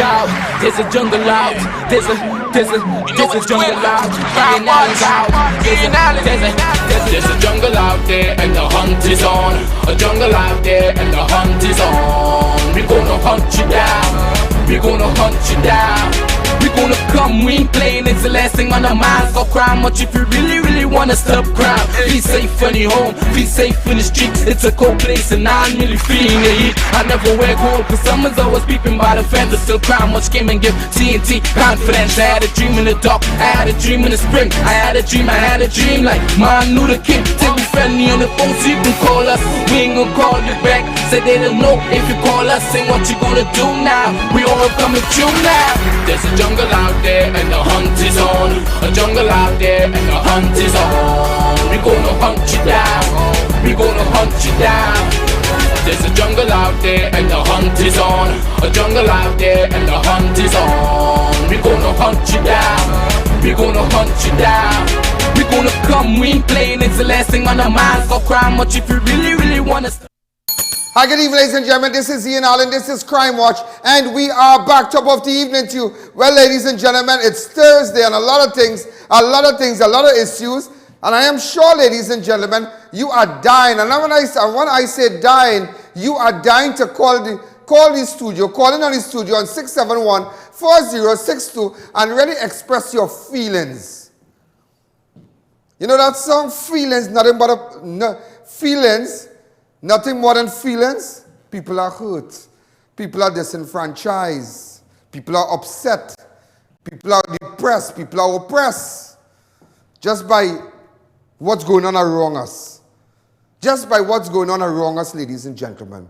out. There's a jungle out. There's a jungle out. There's a jungle out there and the hunt is on. A jungle out there and the hunt is on. We gonna hunt you down. We gonna hunt you down. We gonna come, we ain't playing, it's the last thing on our minds. Go crime much if you really wanna stop crime. Be safe in your home, be safe in the streets. It's a cold place and I'm really feeling the heat. I never wear gold cause someone's always peeping by the fence. Still crime much came and give TNT confidence. I had a dream in the dark, I had a dream in the spring. I had a dream like Martin Luther King. Take me friendly on the phone so you can call us. We ain't gonna call you back. Say they don't know if you call us. Say what you gonna do now. We all coming through now. There's a jungle out there and the hunt is on. A jungle out there and the hunt is on. We gonna hunt you down. We gonna hunt you down. There's a jungle out there and the hunt is on. A jungle out there and the hunt is on. We gonna hunt you down. We gonna hunt you down. We gonna come, we ain't playing, it's the last thing on our minds. Go crime much if you really wanna. Hi, good evening, ladies and gentlemen. This is Ian Allen. This is Crime Watch, and we are back top of the evening to you. Well, ladies and gentlemen, it's Thursday, and a lot of things, a lot of issues. And I am sure, ladies and gentlemen, you are dying. And when I say dying, you are dying to call the studio, call in on the studio on 671-4062, and really express your feelings. You know that song, Feelings, nothing but feelings. Nothing more than feelings. People are hurt. People are disenfranchised. People are upset. People are depressed. People are oppressed. Just by what's going on around us. Just by what's going on around us, ladies and gentlemen.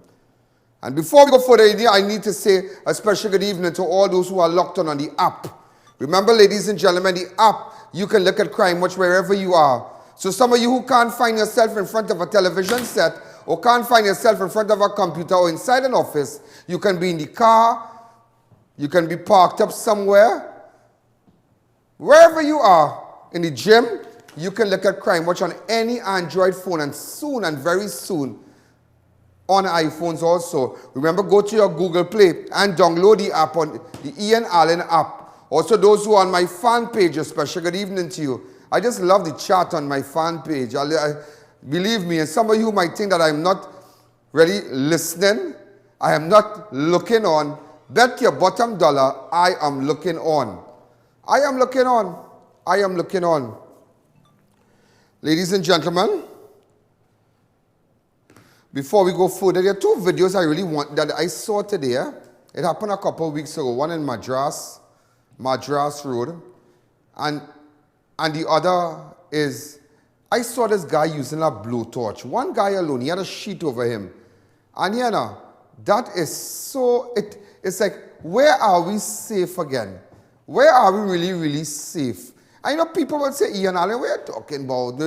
And before we go further, I need to say a special good evening to all those who are locked on the app. Remember, ladies and gentlemen, the app, you can look at Crime Watch wherever you are. So some of you who can't find yourself in front of a television set, or can't find yourself in front of a computer or inside an office, you can be in the car, you can be parked up somewhere. Wherever you are, in the gym, you can look at Crime Watch on any Android phone, and soon and very soon on iPhones also. Remember, go to your Google Play and download the app, on the Ian Allen app. Also, those who are on my fan page, a special good evening to you. I just love the chat on my fan page. Believe me, and some of you might think that I'm not really listening. I am not looking on. Bet your bottom dollar, I am looking on. I am looking on. I am looking on. Ladies and gentlemen, before we go further, there are two videos I really want that I saw today. It happened a couple of weeks ago. One in Madras Road, and the other is, I saw this guy using a blowtorch. One guy alone, he had a sheet over him. And you know, that is so, it's like, where are we safe again? Where are we really safe? I know people would say, Ian Allen, we're talking about,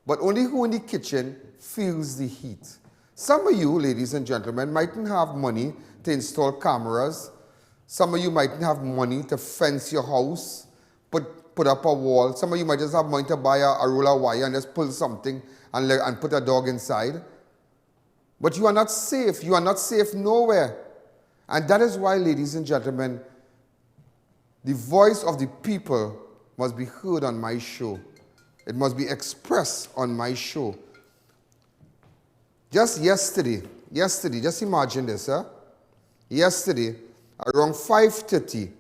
but only who in the kitchen feels the heat. Some of you, ladies and gentlemen, mightn't have money to install cameras. Some of you mightn't have money to fence your house, put up a wall. Some of you might just have money to buy a roll of wire and just pull something and put a dog inside. But you are not safe. You are not safe nowhere. And that is why, ladies and gentlemen, the voice of the people must be heard on my show. It must be expressed on my show. Just yesterday, just imagine this, huh? Yesterday, around 5:30,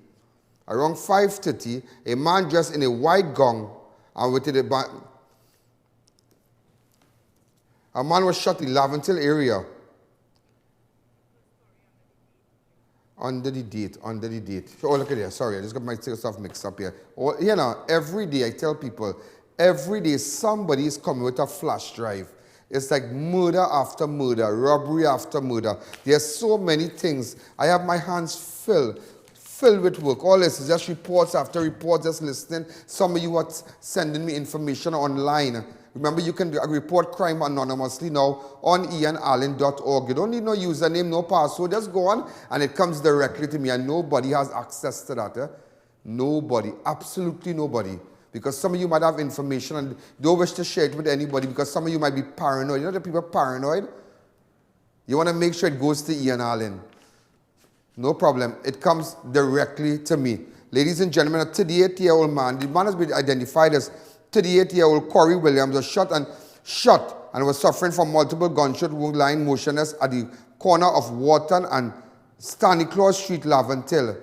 a man dressed in a white gown and with a man was shot in LAVENTILLE area. Under the date. Oh, look at here. Sorry, I just got my stuff mixed up here. Oh, you know, every day I tell people, every day somebody is coming with a flash drive. It's like murder after murder, robbery after murder. There's so many things. I have my hands filled with work. All this is just reports after reports, just listening. Some of you are sending me information online. Remember, you can report crime anonymously now on ianallen.org. You don't need no username, no password. Just go on, and it comes directly to me, and nobody has access to that. Nobody, absolutely nobody. Because some of you might have information and don't wish to share it with anybody because some of you might be paranoid. You know the people are paranoid? You want to make sure it goes to Ian Allen. No problem. It comes directly to me. Ladies and gentlemen, a 38-year-old man, the man has been identified as 38-year-old Corey Williams, was shot and was suffering from multiple gunshot wound, lying motionless at the corner of Wharton and Stanislaus Street, Laventille.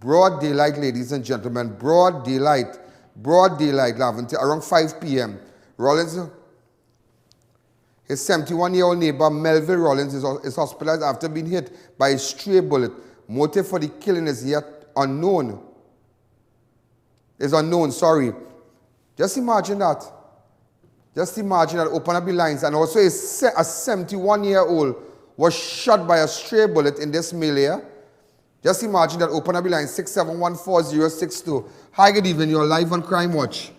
Broad daylight, ladies and gentlemen. Broad daylight, Laventille, around 5 p.m. Rawlins, his 71-year-old neighbor, Melville Rawlins, is hospitalized after being hit by a stray bullet. Motive for the killing is yet unknown. Just imagine that. Open up the lines. And also a 71-year-old was shot by a stray bullet in this milieu. Just imagine that. Open up the line, 6714062. Hi, good evening. You're live on Crime Watch.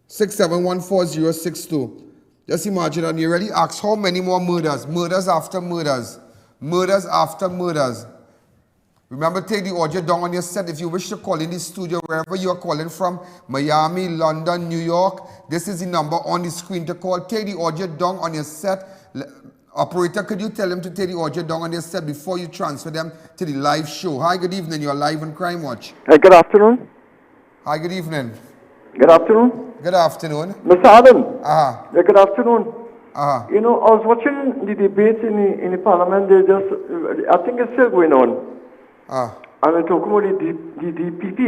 6714062. Just imagine that. You already asked how many more murders? Murders after murders. Murders after murders. Remember, take the audio down on your set. If you wish to call in the studio, wherever you are calling from, Miami, London, New York, this is the number on the screen to call. Take the audio down on your set. Operator, could you tell them to take the audio down on their set before you transfer them to the live show? Hi, good evening. You're live on Crime Watch. Hey, good afternoon. Hi, good evening. Good afternoon. Good afternoon. Mr. Adam. Uh-huh. Yeah, good afternoon. Uh-huh. You know, I was watching the debate in the parliament. I think it's still going on. And we're talking about the DPP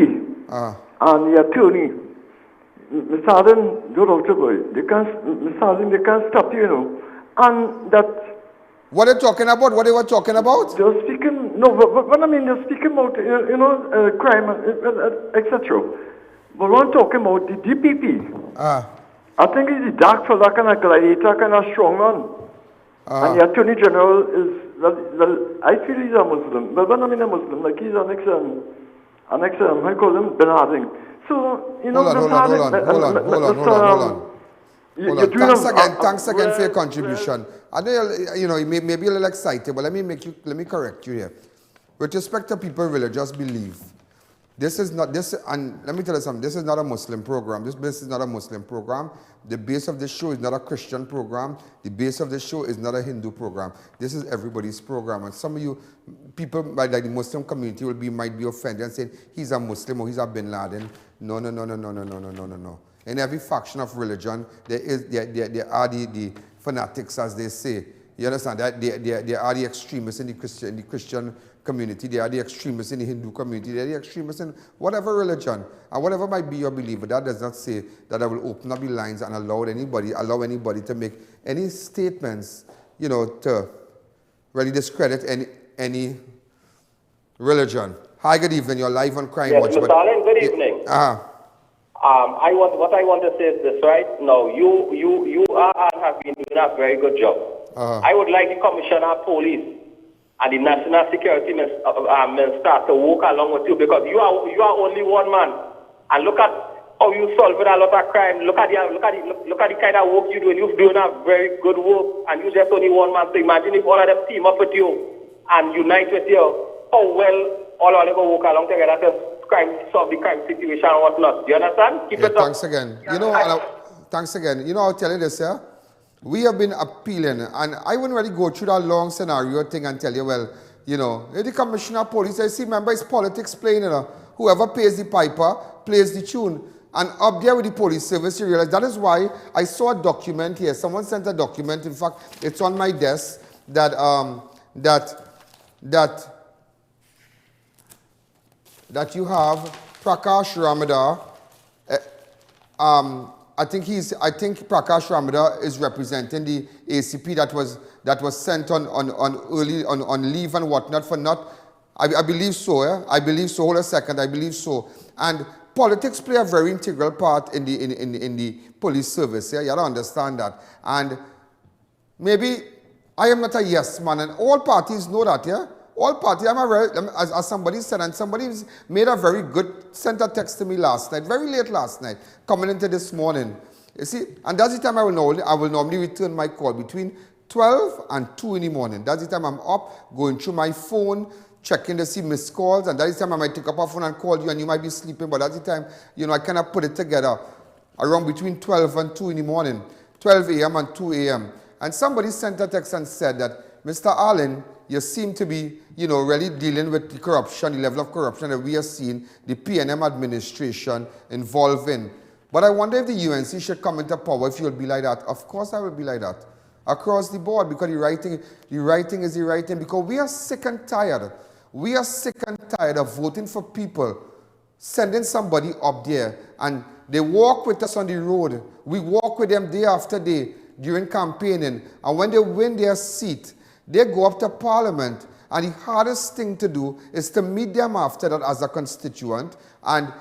and the attorney. Mr. Adam, don't out boy. Mr. Adam, they can't stop you, you know. And that. What are they talking about? What they were talking about? They're speaking, no, but I mean, they're speaking about, crime, etc. But we're talking about the DPP. I think he's the dark fella, kind of gladiator, kind of strong man. And the Attorney General is, well, I feel he's a Muslim. But when I mean a Muslim, like he's an ex, I call him Ben Harding. So, you know, hold on. Thanks again for your contribution. I know you know, maybe a little excited, but let me correct you here. With respect to people religious belief, and let me tell you something, this is not a Muslim program. This is not a Muslim program. The base of this show is not a Christian program. The base of this show is not a Hindu program. This is everybody's program. And some of you people, like the Muslim community, might be offended and say, he's a Muslim or he's a Bin Laden. No. In every faction of religion, there are the fanatics, as they say. You understand that? There are the extremists in the Christian community. There are the extremists in the Hindu community. There are the extremists in whatever religion. And whatever might be your belief, but that does not say that I will open up the lines and allow anybody to make any statements, you know, to really discredit any religion. Hi, good evening. You're live on Crime Watch. Yes, Mr. Allen, good evening. What I want to say is this, right? Now, you have been doing a very good job. I would like the Commissioner of Police and the National Security Minister to work along with you, because you are only one man. And look at how you solve a lot of crime. Look at the kind of work you're doing. You're doing a very good work, and you're just only one man. So imagine if all of them team up with you and unite with you, how well all of them will work along together to solve the crime situation and whatnot. Do you understand? Keep it up. Thanks again. Thanks again. You know, I'll tell you this, yeah? We have been appealing, and I wouldn't really go through that long scenario thing and tell you, well, you know, the Commissioner of Police, I see, remember, it's politics playing, you know. Whoever pays the piper plays the tune. And up there with the police service, you realize that is why I saw a document here. Someone sent a document. In fact, it's on my desk that you have Prakash Ramadar. I think Prakash Ramadar is representing the ACP that was sent on leave and whatnot for not. I believe so. Yeah? I believe so. Hold a second. I believe so. And politics play a very integral part in the police service. Yeah? You don't understand that. And maybe I am not a yes man, and all parties know that. Yeah. All parties. As somebody said, and somebody made a very good, sent a text to me last night, very late last night, coming into this morning. You see, and that's the time I will normally return my call between 12 and 2 in the morning. That's the time I'm up, going through my phone, checking to see missed calls, and that's the time I might take up a phone and call you, and you might be sleeping, but that's the time, you know, I kind of put it together around between 12 and 2 in the morning, 12 a.m. and 2 a.m. And somebody sent a text and said that Mr. Allen, you seem to be, really dealing with the corruption, the level of corruption that we are seeing the PNM administration involved in. But I wonder if the UNC should come into power, if you'll be like that. Of course I will be like that. Across the board, because the right thing is the right thing. Because we are sick and tired. We are sick and tired of voting for people, sending somebody up there, and they walk with us on the road. We walk with them day after day during campaigning. And when they win their seat, they go up to Parliament. And the hardest thing to do is to meet them after that as a constituent. And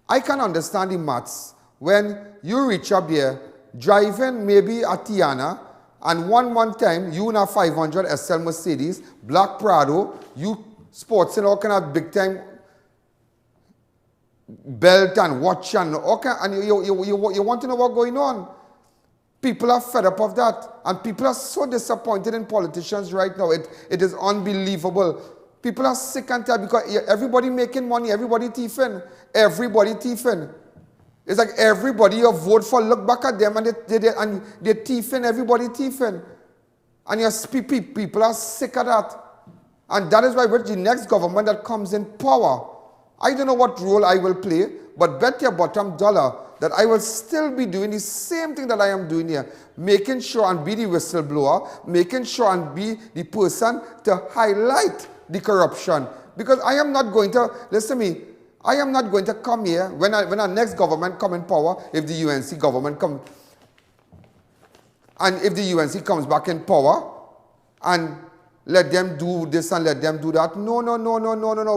I can understand the maths. When you reach up there, driving maybe a Tiana, and one time, you in a 500 SL Mercedes, black Prado, you sports and all kind of big time belt and watch and all kind, and you want to know what's going on. People are fed up of that. And people are so disappointed in politicians right now. It is unbelievable. People are sick and tired because everybody making money, everybody thieving. Everybody thieving. It's like everybody you vote for, look back at them and they're thieving, everybody thieving. And people are sick of that. And that is why with the next government that comes in power, I don't know what role I will play, but bet your bottom dollar that I will still be doing the same thing that I am doing here, making sure and be the whistleblower, making sure and be the person to highlight the corruption. Because I am not going to, listen to me, I am not going to come here when our next government come in power, if the UNC government come, and if the UNC comes back in power, and let them do this and let them do that. No.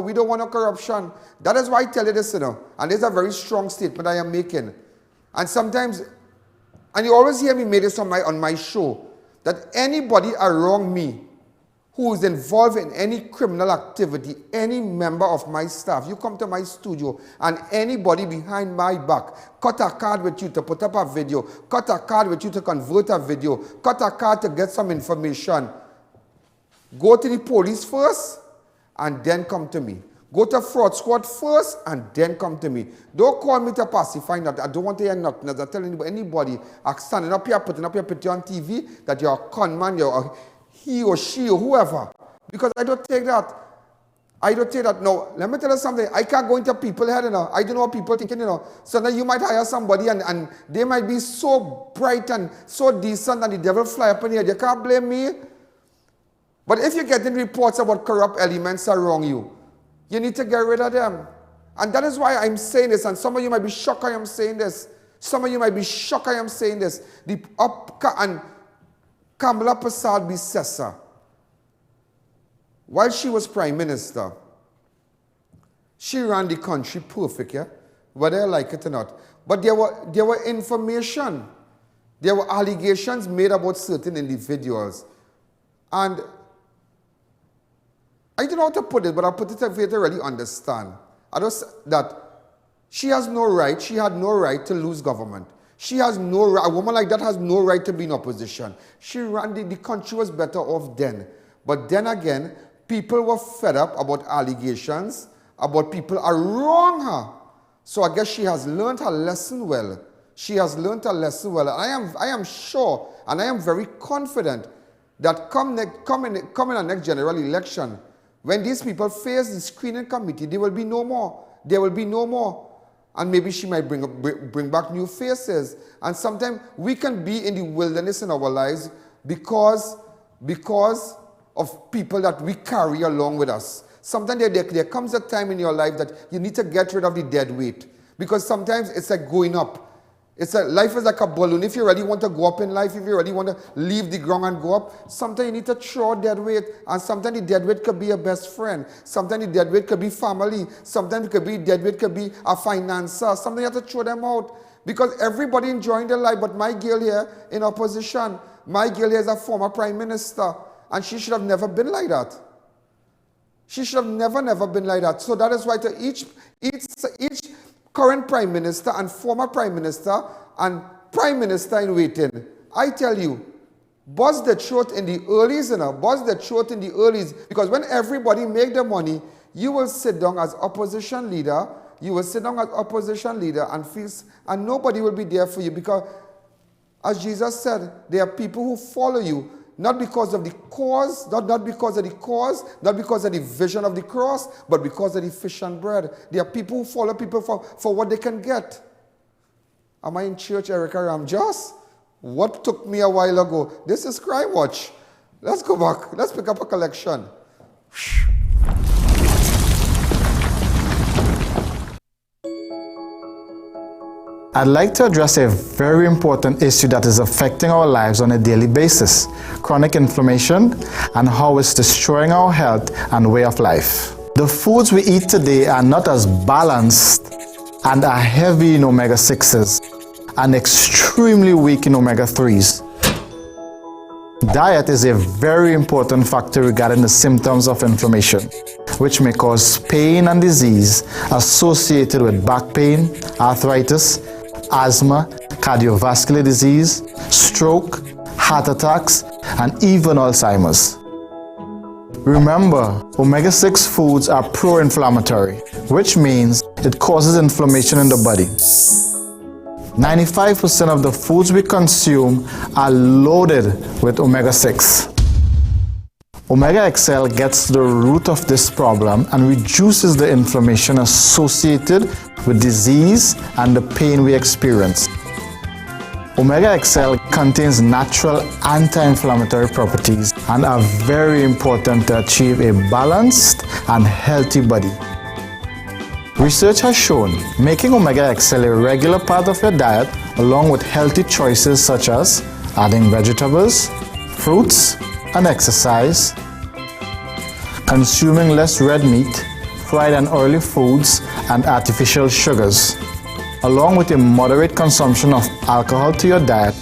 We don't want no corruption. That is why I tell you this, and it's a very strong statement I am making. And sometimes, and you always hear me make this on my show, that anybody around me who is involved in any criminal activity, any member of my staff, you come to my studio and anybody behind my back, cut a card with you to put up a video, cut a card with you to convert a video, cut a card to get some information, go to the police first and then come to me. Go to fraud squad first and then come to me. Don't call me to pacify nothing. I don't want to hear nothing. As I tell anybody, standing up here, putting up your picture on TV, that you're a con man, you're he or she or whoever. Because I don't take that. I don't take that. No, let me tell you something. I can't go into people's head, I don't know what people thinking, So now you might hire somebody and they might be so bright and so decent and the devil fly up in here. You can't blame me. But if you're getting reports about corrupt elements around you, you need to get rid of them. And that is why I'm saying this. And some of you might be shocked I am saying this. Some of you might be shocked I am saying this. And Kamala Prasad Bissessa, while she was Prime Minister, she ran the country perfect, yeah? Whether I like it or not. But there were information, there were allegations made about certain individuals. And I don't know how to put it, but I'll put it for you to really understand. That she has no right, she had no right to lose government. She has no right, a woman like that has no right to be in opposition. She ran, the country was better off then. But then again, people were fed up about allegations, about people are wrong her. So I guess she has learned her lesson well. She has learned her lesson well. And I am sure, and I am very confident that come in the next general election, when these people face the screening committee, there will be no more. There will be no more. And maybe she might bring back new faces. And sometimes we can be in the wilderness in our lives because of people that we carry along with us. Sometimes there comes a time in your life that you need to get rid of the dead weight. Because sometimes it's like going up. Life is like a balloon. If you really want to go up in life, if you really want to leave the ground and go up, sometimes you need to throw dead weight. And sometimes the dead weight could be a best friend. Sometimes the dead weight could be family. Sometimes dead weight could be a financer. Sometimes you have to throw them out. Because everybody enjoying their life, but my girl here in opposition, my girl here is a former prime minister. And she should have never been like that. She should have never been like that. So that is why to each current prime minister and former prime minister and prime minister in waiting, I tell you, buzz the throat in the earlies, buzz the throat in the earlies, because when everybody make the money, you will sit down as opposition leader, and nobody will be there for you, because as Jesus said, there are people who follow you. not because of the cause, not because of the cause, not because of the vision of the cross, but because of the fish and bread. There are people who follow people for what they can get. Am I in church, Erica Ramjas? What took me a while ago? This is Crime Watch. Let's go back. Let's pick up a collection. I'd like to address a very important issue that is affecting our lives on a daily basis: chronic inflammation and how it's destroying our health and way of life. The foods we eat today are not as balanced and are heavy in omega-6s and extremely weak in omega-3s. Diet is a very important factor regarding the symptoms of inflammation, which may cause pain and disease associated with back pain, arthritis, asthma, cardiovascular disease, stroke, heart attacks, and even Alzheimer's. Remember, omega-6 foods are pro-inflammatory, which means it causes inflammation in the body. 95% of the foods we consume are loaded with omega-6. Omega XL gets to the root of this problem and reduces the inflammation associated with disease and the pain we experience. Omega XL contains natural anti-inflammatory properties and are very important to achieve a balanced and healthy body. Research has shown making Omega XL a regular part of your diet, along with healthy choices such as adding vegetables, fruits, and exercise, consuming less red meat, fried and oily foods, and artificial sugars, along with a moderate consumption of alcohol to your diet.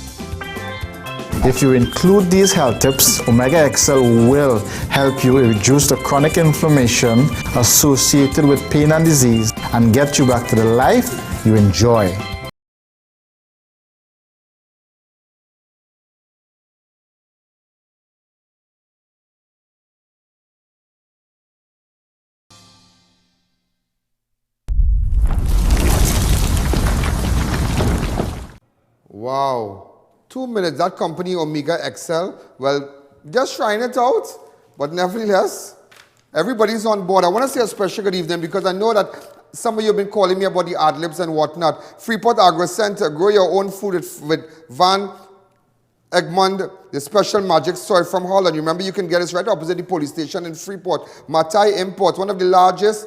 If you include these health tips, Omega XL will help you reduce the chronic inflammation associated with pain and disease and get you back to the life you enjoy. Wow. 2 minutes, that company Omega XL, well, just trying it out, but nevertheless, everybody's on board. I want to say a special good evening because I know that some of you have been calling me about the ad-libs and whatnot. Freeport Agro Center, grow your own food with Van Egmond, the special magic soy from Holland. You remember, you can get it right opposite the police station in Freeport. Matai Imports, one of the largest,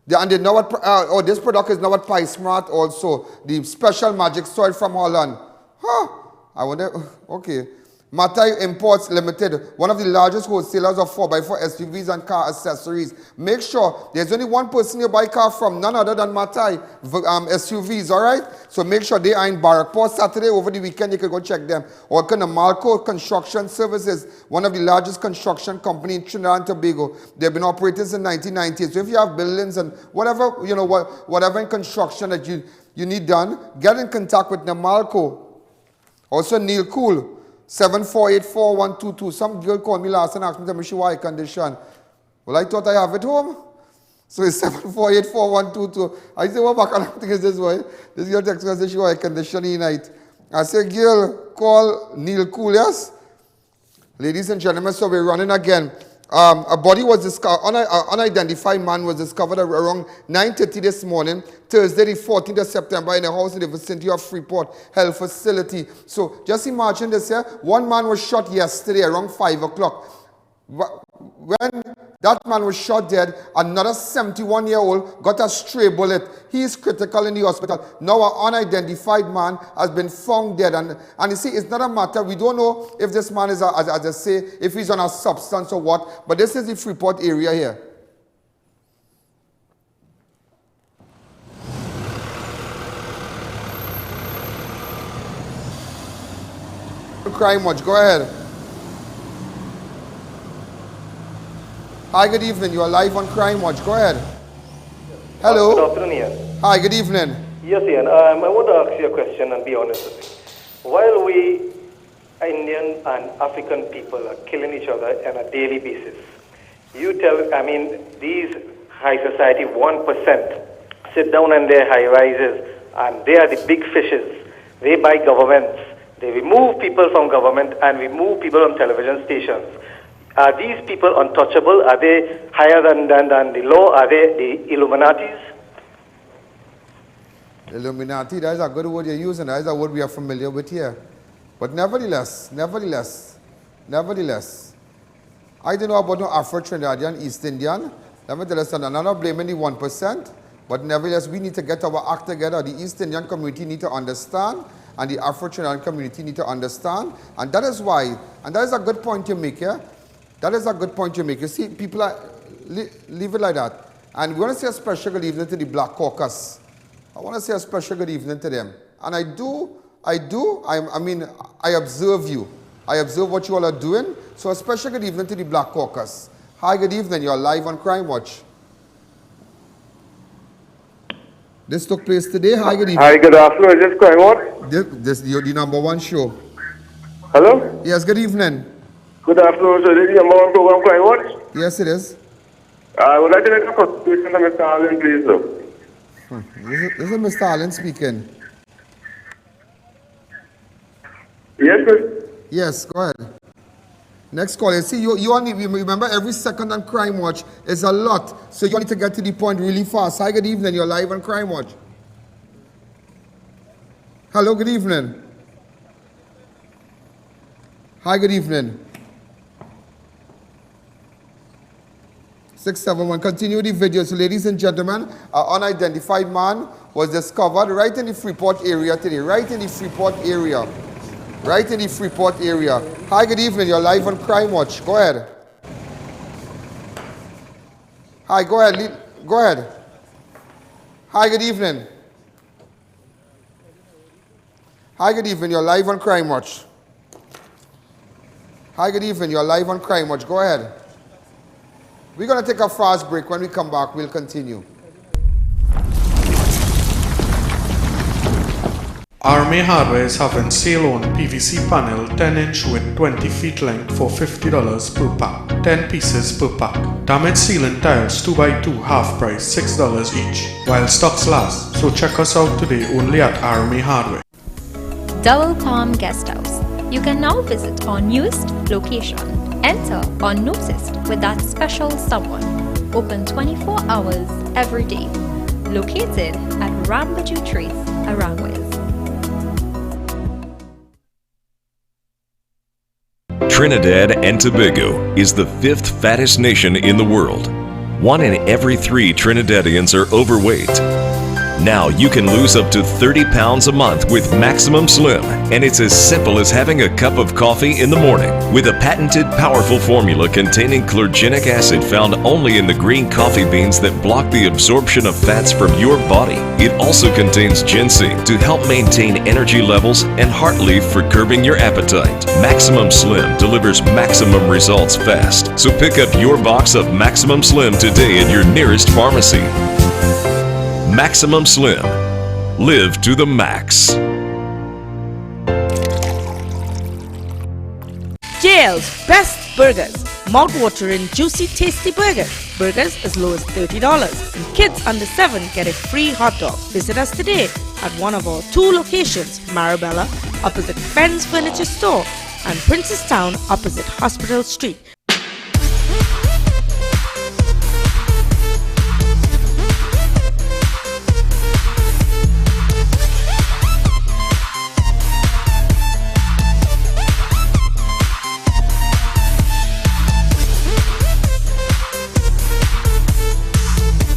and they know what, this product is now at PieSmart also, the special magic soy from Holland. Huh. I wonder, okay. Matai Imports Limited, one of the largest wholesalers of 4x4 SUVs and car accessories. Make sure there's only one person you buy car from, none other than Matai SUVs, all right? So make sure they are in Barrackport Saturday. Over the weekend, you can go check them. Or Malco Construction Services, one of the largest construction company in Trinidad and Tobago. They've been operating since 1990. So if you have buildings and whatever, you know, whatever in construction that you need done, get in contact with Namalco. Also, Neil Cool, 7484-122. Some girl called me last and asked me to make why condition. Well, I thought I have it home. So it's 7484-122. I said, what back is this way? This girl text me and said, she why condition tonight. I said, girl, call Neil Cool, yes? Ladies and gentlemen, so we're running again. A body was discovered, an unidentified man was discovered around 9:30 this morning, Thursday the 14th of September, in a house in the vicinity of Freeport Health Facility. So just imagine this here. One man was shot yesterday around 5 o'clock. When that man was shot dead, another 71-year-old got a stray bullet. He is critical in the hospital. Now an unidentified man has been found dead. And you see, it's not a matter, we don't know if this man is, as I say, if he's on a substance or what, but this is the Freeport area here. Crime Watch, go ahead. Hi, good evening. You are live on Crime Watch. Go ahead. Hello. Good afternoon, Ian. Hi, good evening. Yes, Ian. I want to ask you a question and be honest with you. While we Indian and African people are killing each other on a daily basis, these high society 1% sit down in their high rises and they are the big fishes. They buy governments. They remove people from government and remove people from television stations. Are these people untouchable? Are they higher than the law? Are they the Illuminatis? Illuminati, that is a good word you're using. That is a word we are familiar with here. But nevertheless, I don't know about no Afro-Trinidadian, East Indian. Let me tell you something, I'm not blaming the 1%, but nevertheless, we need to get our act together. The East Indian community need to understand, and the Afro-Trinidadian community need to understand. And that is why, and that is a good point you make here. That is a good point you make. You see, people are, leave it like that. And we want to say a special good evening to the Black Caucus. I want to say a special good evening to them. And I observe you. I observe what you all are doing. So a special good evening to the Black Caucus. Hi, good evening. You're live on Crime Watch. This took place today. Hi, good evening. Hi, good afternoon. Is this Crime Watch? This is the number one show. Hello? Yes, good evening. Good afternoon. So this is the number one program, Crime Watch? Yes, it is. I would like to make a contribution to Mr. Allen, please, though. This is Mr. Allen speaking. Yes, sir. Yes, go ahead. Next call. You see, you only remember every second on Crime Watch is a lot, so you need to get to the point really fast. Hi, good evening. You're live on Crime Watch. Hello, good evening. Hi, good evening. 671. Continue the video. So, ladies and gentlemen, an unidentified man was discovered right in the Freeport area today. Right in the Freeport area. Right in the Freeport area. Hi, good evening. You're live on Crime Watch. Go ahead. Hi, go ahead. Go ahead. Hi, good evening. Hi, good evening. You're live on Crime Watch. Hi, good evening. You're live on Crime Watch. Go ahead. We're going to take a fast break. When we come back, we'll continue. Army Hardware is having sale on PVC panel 10-inch with 20 feet length for $50 per pack, 10 pieces per pack. Damaged ceiling tiles 2x2 half price $6 each, while stocks last. So check us out today only at Army Hardware. Double Palm Guest House. You can now visit our newest location. Enter unnoticed with that special someone. Open 24 hours every day. Located at Rambaju Trace, Arangwes. Trinidad and Tobago is the 5th fattest nation in the world. 1 in every 3 Trinidadians are overweight. Now you can lose up to 30 pounds a month with Maximum Slim, and it's as simple as having a cup of coffee in the morning. With a patented powerful formula containing chlorogenic acid found only in the green coffee beans that block the absorption of fats from your body. It also contains ginseng to help maintain energy levels and heart leaf for curbing your appetite. Maximum Slim delivers maximum results fast. So pick up your box of Maximum Slim today at your nearest pharmacy. Maximum Slim. Live to the max. JL's best burgers. Mouth-watering, juicy, tasty burgers. Burgers as low as $30. And kids under 7 get a free hot dog. Visit us today at one of our 2 locations, Marabella, opposite Fenn's Furniture Store, and Princestown, opposite Hospital Street.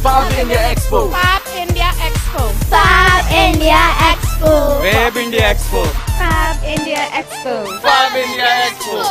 Fab India Expo. Fab India Expo. Fab India Expo. Fab India Expo. Fab India Expo. Fab India Expo.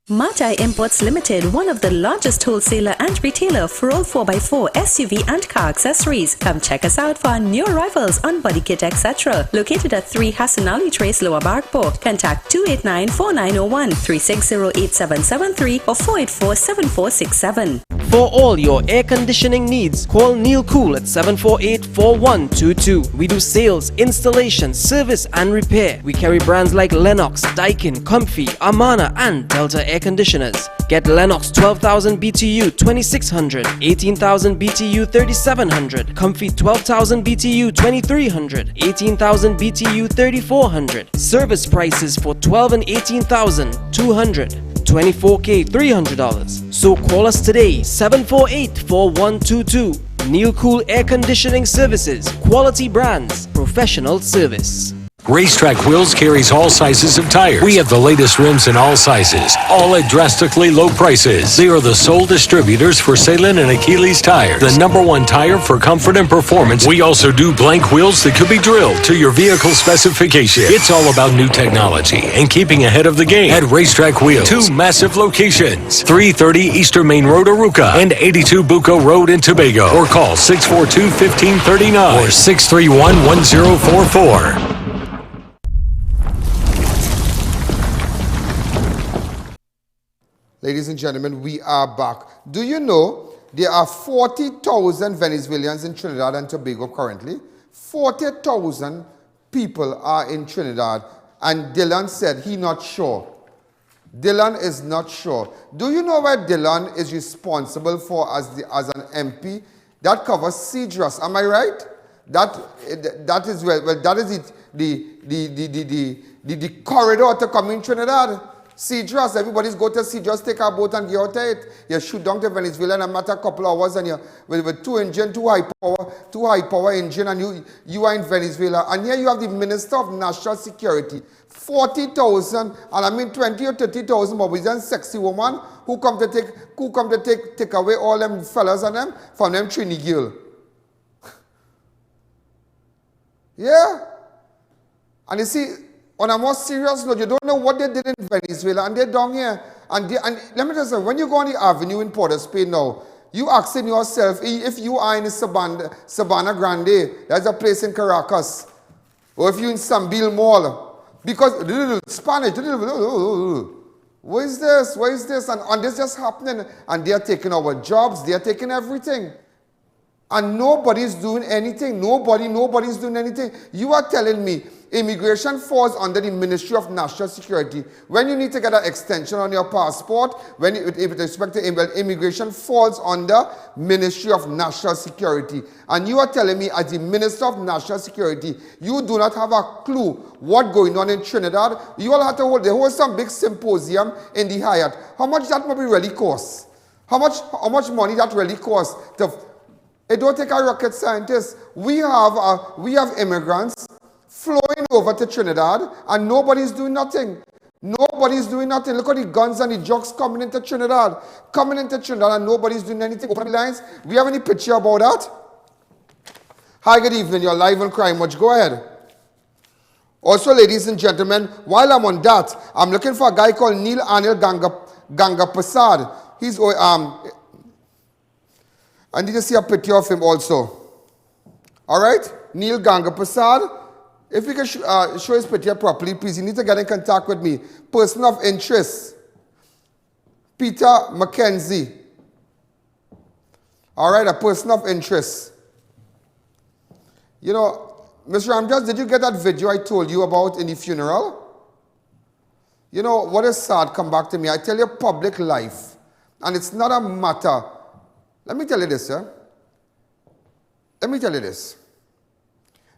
Matai Imports Limited, one of the largest wholesaler and retailer for all 4x4 SUV and car accessories. Come check us out for our new arrivals on body kit, etc. Located at 3 Hassan Ali Trace, Lower Barkport. Contact 289-4901, 360-8773 or 484-7467. For all your air conditioning needs, call Neil Cool at 748-4122. We do sales, installation, service and repair. We carry brands like Lennox, Daikin, Comfy, Amana and Delta air conditioners. Get Lennox 12,000 BTU 2600, 18,000 BTU 3700, Comfy 12,000 BTU 2300, 18,000 BTU 3400. Service prices for 12 and 18,200. 24K $300. So call us today 748-4122. Neil Cool Air Conditioning Services, quality brands, professional service. Racetrack Wheels carries all sizes of tires. We have the latest rims in all sizes, all at drastically low prices. They are the sole distributors for Salem and Achilles tires, the #1 tire for comfort and performance. We also do blank wheels that could be drilled to your vehicle specification. It's all about new technology and keeping ahead of the game. At Racetrack Wheels, 2 massive locations, 330 Eastern Main Road, Arouca, and 82 Bucco Road in Tobago. Or call 642-1539 or 631-1044. Ladies and gentlemen, we are back. Do you know there are 40,000 Venezuelans in Trinidad and Tobago currently? 40,000 people are in Trinidad, and Dylan said he's not sure. Dylan is not sure. Do you know what Dylan is responsible for as an MP? That covers Cedros. Am I right? That is that is it. The corridor to come in Trinidad. Cedros, everybody's go to Cedros, take a boat and get out of it. You shoot down to Venezuela in a matter of couple hours, and you with 2 engine, 2 high power engine, and you are in Venezuela. And here you have the Minister of National Security, 40,000, and I mean 20 or 30,000 mobiles and sexy woman who come to take away all them fellas and them from them Trini girl. Yeah, and you see. On a more serious note, you don't know what they did in Venezuela, and they're down here. And let me just say, when you go on the avenue in Port of Spain now, you asking yourself, if you are in Sabana Grande, that's a place in Caracas, or if you're in Sambil Mall, because Spanish, what is this? What is this? And this just happening, and they're taking our jobs, they're taking everything. And nobody's doing anything. Nobody's doing anything. You are telling me immigration falls under the Ministry of National Security. When you need to get an extension on your passport, with respect to immigration falls under Ministry of National Security. And you are telling me as the Minister of National Security, you do not have a clue what's going on in Trinidad. You all have to hold some big symposium in the Hyatt. How much that maybe really cost? How much money that really costs to... It don't take a rocket scientist. We have immigrants flowing over to Trinidad, and nobody's doing nothing. Nobody's doing nothing. Look at the guns and the drugs coming into Trinidad, and nobody's doing anything. Open the lines. We have any picture about that? Hi, good evening. You're live on Crime Watch. Go ahead. Also, ladies and gentlemen, while I'm on that, I'm looking for a guy called ANIL GANGAPERSAS. He's I need to see a picture of him also. All right? Neil GANGAPERSAS. If you can show his picture properly, please, you need to get in contact with me. Person of interest, Peter McKenzie. All right, a person of interest. You know, Mr. Ramjas, did you get that video I told you about in the funeral? You know, what is sad, come back to me. I tell you, public life, and it's not a matter... Let me tell you this, sir. Let me tell you this.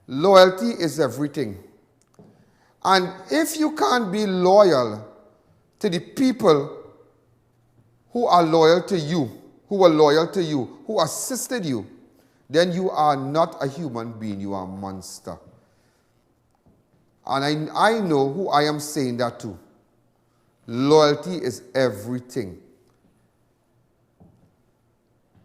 Loyalty is everything. And if you can't be loyal to the people who are loyal to you, who assisted you, then you are not a human being, you are a monster. And I know who I am saying that to. Loyalty is everything.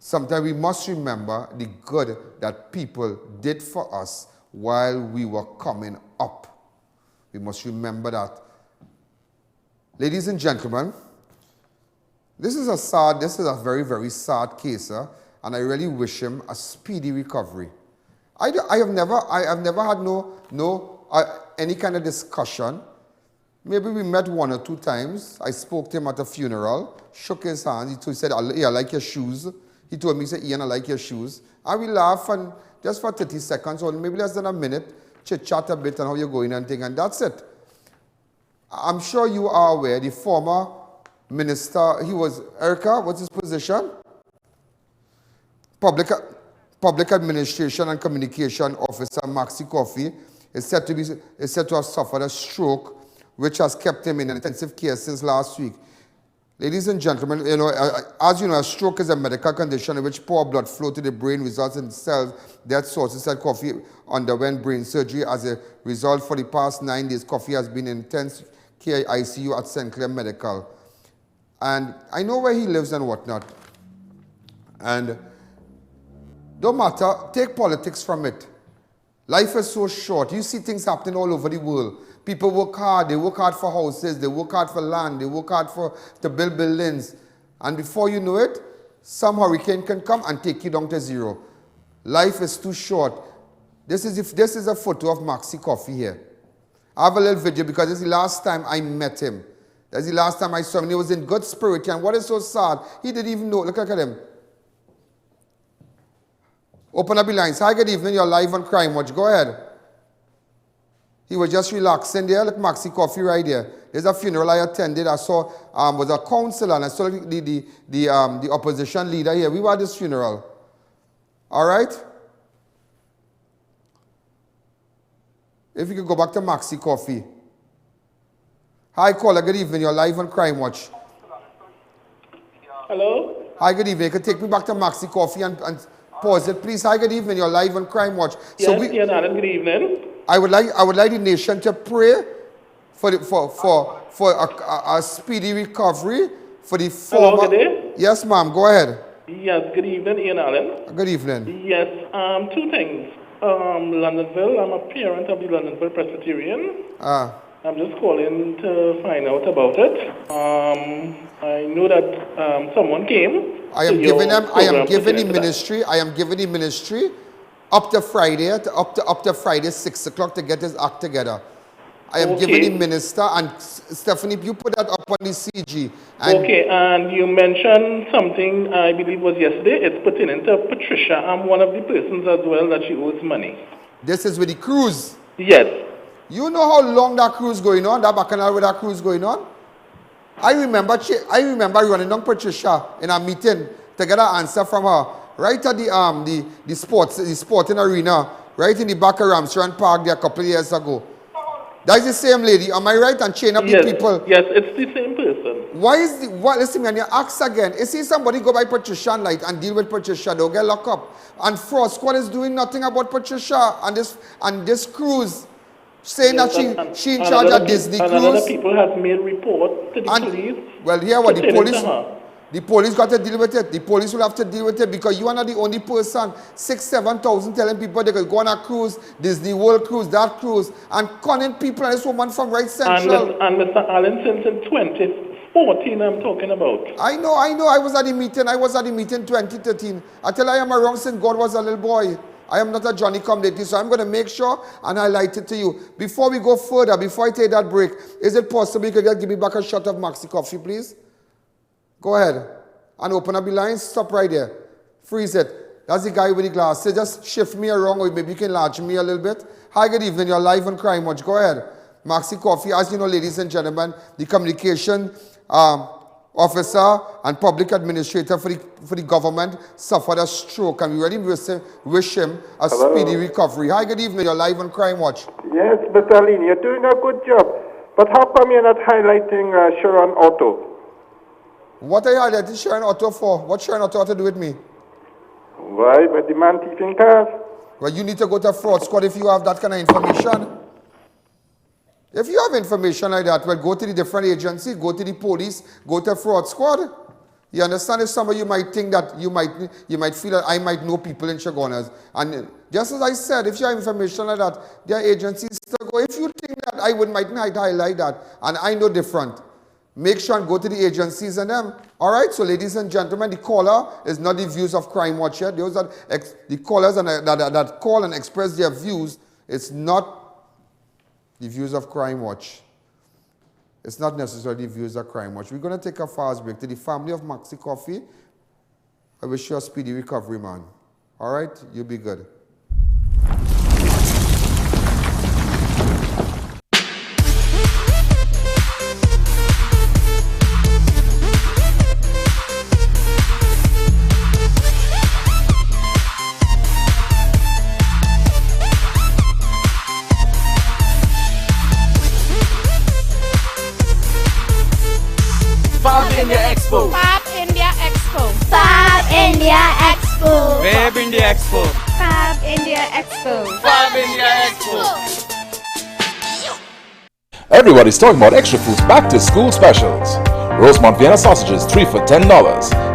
Sometimes we must remember the good that people did for us while we were coming up. We must remember that. Ladies and gentlemen, this is a very, very sad case, and I really wish him a speedy recovery. I have never had any kind of discussion. Maybe we met 1 or 2 times. I spoke to him at a funeral, shook his hand. He said, "Hey, I like your shoes." He told me, he said, "Ian, I like your shoes." And we laughed, and just for 30 seconds, or maybe less than a minute, chit-chat a bit on how you're going and thing, and that's it. I'm sure you are aware, the former minister, he was, Erica, what's his position? Public Administration and Communication Officer MAXIE CUFFIE is said to have suffered a stroke, which has kept him in intensive care since last week. Ladies and gentlemen, as you know, a stroke is a medical condition in which poor blood flow to the brain results in cells death. Sources said CUFFIE underwent brain surgery. As a result, for the past 9 days, CUFFIE has been in intense care ICU at St. Clair Medical. And I know where he lives and whatnot. And don't matter, take politics from it. Life is so short. You see things happening all over the world. People work hard. They work hard for houses. They work hard for land. They work hard to build buildings. And before you know it, some hurricane can come and take you down to zero. Life is too short. This is a photo of MAXIE CUFFIE here. I have a little video because this is the last time I met him. That's the last time I saw him. He was in good spirit. And what is so sad, he didn't even know. Look at him. Open up the lines. Hi, good evening. You're live on Crime Watch. Go ahead. He was just relaxing there. Look, MAXIE CUFFIE right there. There's a funeral I attended. I saw was a councillor, and I saw the opposition leader here. We were at this funeral. All right? If you could go back to MAXIE CUFFIE. Hi, caller. Good evening. You're live on Crime Watch. Hello? Hi, good evening. You can take me back to MAXIE CUFFIE and pause it, please. Hi, good evening. You're live on Crime Watch. Yes, Ian Allen, good evening. I would like the nation to pray for a speedy recovery for the former. Hello, good day. Yes, ma'am. Go ahead. Yes, good evening, Ian Allen. Good evening. Yes, 2 things. Londonville, I'm a parent of the Londonville Presbyterian. I'm just calling to find out about it. I know that someone came. I am giving the ministry up to Friday, up to Friday 6 o'clock to get his act together. I am giving the minister, and Stephanie, you put that up on the CG. And you mentioned something, I believe was yesterday. It's pertaining to Patricia. I'm one of the persons as well that she owes money. This is with the cruise? Yes. You know how long that cruise going on, that bacchanal with that cruise going on? I remember running down Patricia in a meeting to get an answer from her. Right at the sporting arena, right in the back of Ramsharon Park there a couple of years ago. That's the same lady, am I right? And chain up the people. Yes, it's the same person. Listen, and you ask again, is see somebody go by Patricia and deal with Patricia, they'll get locked up. And Fraud Squad is doing nothing about Patricia and this cruise. Saying that she in charge of Disney cruise. And other people have made reports to the police. Well, here what the police got to deal with it. The police will have to deal with it because you are not the only person. 6,000-7,000 telling people they could go on a cruise, Disney World cruise, that cruise, and conning people and this woman from right central. And Mr. Allen, since in 2014 I'm talking about. I know. I was at the meeting 2013. I tell you, I am around since God was a little boy. I am not a Johnny come lately, so I'm going to make sure and highlight it to you. Before we go further, before I take that break, is it possible you could just give me back a shot of MAXIE CUFFIE, please? Go ahead. And open up the lines. Stop right there. Freeze it. That's the guy with the glasses. Just shift me around, or maybe you can enlarge me a little bit. Hi, good evening. You're live on Crime Watch. Go ahead. MAXIE CUFFIE, as you know, ladies and gentlemen, the communication officer and public administrator for the government suffered a stroke, and we really wish him a speedy recovery. Hi, good evening. You're live on Crime Watch. Yes, Mr. Aline, you're doing a good job. But how come you're not highlighting Sharon Otto? What are you highlighting Sharon Otto for? What Sharon Otto have to do with me? Why? But the man thieving cars. Well, you need to go to Fraud Squad if you have that kind of information. If you have information like that, well, go to the different agencies, go to the police, go to Fraud Squad. You understand? If some of you might think that you might feel that I might know people in Chagonas. And just as I said, if you have information like that, there are agencies to go. If you think that I might not highlight that, and I know different, make sure and go to the agencies and them. All right? So, ladies and gentlemen, the caller is not the views of Crime Watch here. Those are the callers that call and express their views. It's not the views of Crime Watch. It's not necessarily views of crime watch. We're going to take a fast break. To the family of Maxie Coffee, I wish you a speedy recovery, man. All right? You'll be good. Fab India Expo. Fab India Expo. Fab India Expo. Fab India Expo. Fab India Expo. Fab India Expo. Everybody's talking about Extra Foods back to school specials. Rosemont Vienna sausages 3 for $10.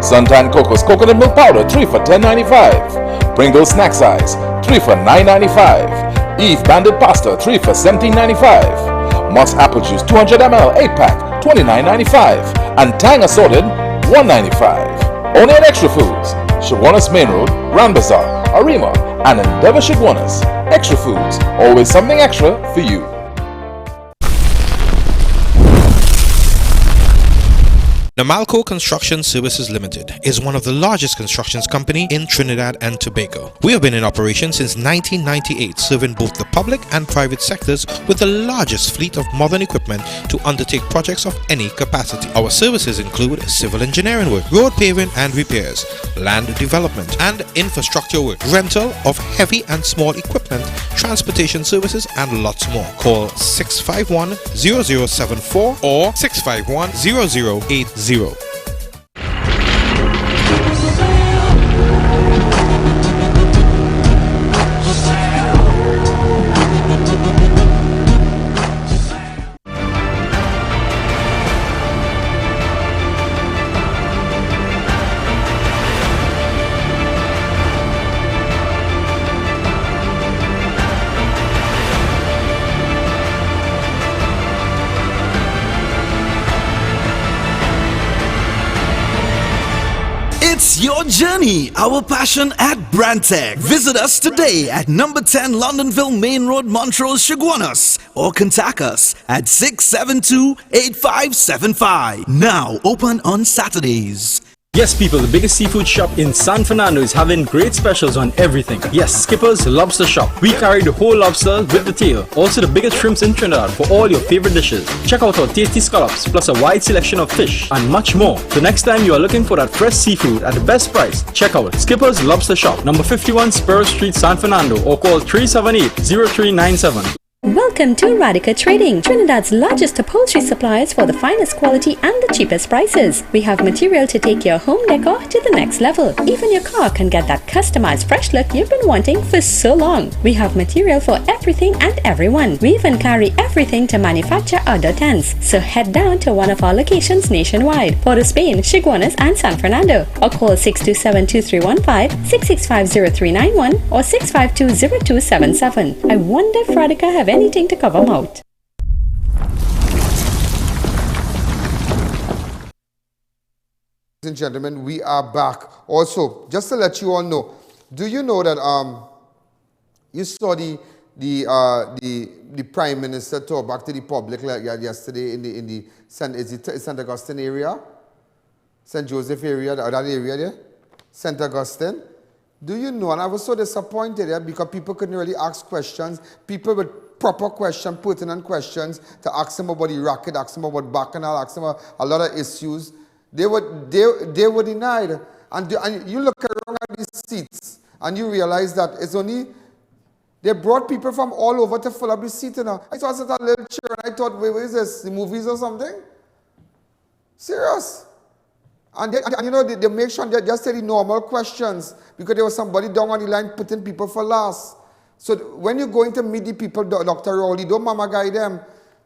Suntan Coco's coconut milk powder 3 for $10.95. Pringles snack size 3 for $9.95. Eve banded pasta 3 for $17.95. Mott's apple juice 200 ml 8-pack $29.95. And Tang assorted $1.95. Only at Extra Foods, Shagwanas Main Road, Grand Bazaar, Arima, and Endeavour Shagwanas. Extra Foods, always something extra for you. Namalco Construction Services Limited is one of the largest constructions company in Trinidad and Tobago. We have been in operation since 1998, serving both the public and private sectors with the largest fleet of modern equipment to undertake projects of any capacity. Our services include civil engineering work, road paving and repairs, land development and infrastructure work, rental of heavy and small equipment, transportation services and lots more. Call 651-0074 or 651-0080. It's your journey, our passion at Brandtech. Visit us today at number 10 Longdenville Main Road, Montrose, Shagwanas, or contact us at 672-8575. Now open on Saturdays. Yes, people, the biggest seafood shop in San Fernando is having great specials on everything. Yes, Skipper's Lobster Shop. We carry the whole lobster with the tail. Also the biggest shrimps in Trinidad for all your favorite dishes. Check out our tasty scallops, plus a wide selection of fish and much more. The next time you are looking for that fresh seafood at the best price, check out Skipper's Lobster Shop, number 51 Spur Street, San Fernando, or call 378-0397. Welcome to Radica Trading, Trinidad's largest upholstery suppliers for the finest quality and the cheapest prices. We have material to take your home decor to the next level. Even your car can get that customized fresh look you've been wanting for so long. We have material for everything and everyone. We even carry everything to manufacture outdoor tents. So head down to one of our locations nationwide, Port of Spain, Shagwanas and San Fernando, or call 627-2315, 665-0391 or 652-0277. I wonder if Radica have anything to cover mouth. Ladies and gentlemen, we are back. Also, just to let you all know, do you know that you saw the Prime Minister talk back to the public yesterday in the St. Augustine area, St. Joseph area, that area there, St. Augustine. Do you know? And I was so disappointed there because people couldn't really ask questions. People with proper questions, pertinent questions to ask them about the racket, ask them about Bacchanal, ask them about a lot of issues. They were denied. And you look around at these seats and you realize that it's only, they brought people from all over to fill up the seat. You know. I saw such a little chair and I thought, wait, what is this? The movies or something? Serious. And you know, they make sure they just say the normal questions because there was somebody down on the line putting people for last. So when you're going to meet the people, Dr. Rowley, don't mama guide them.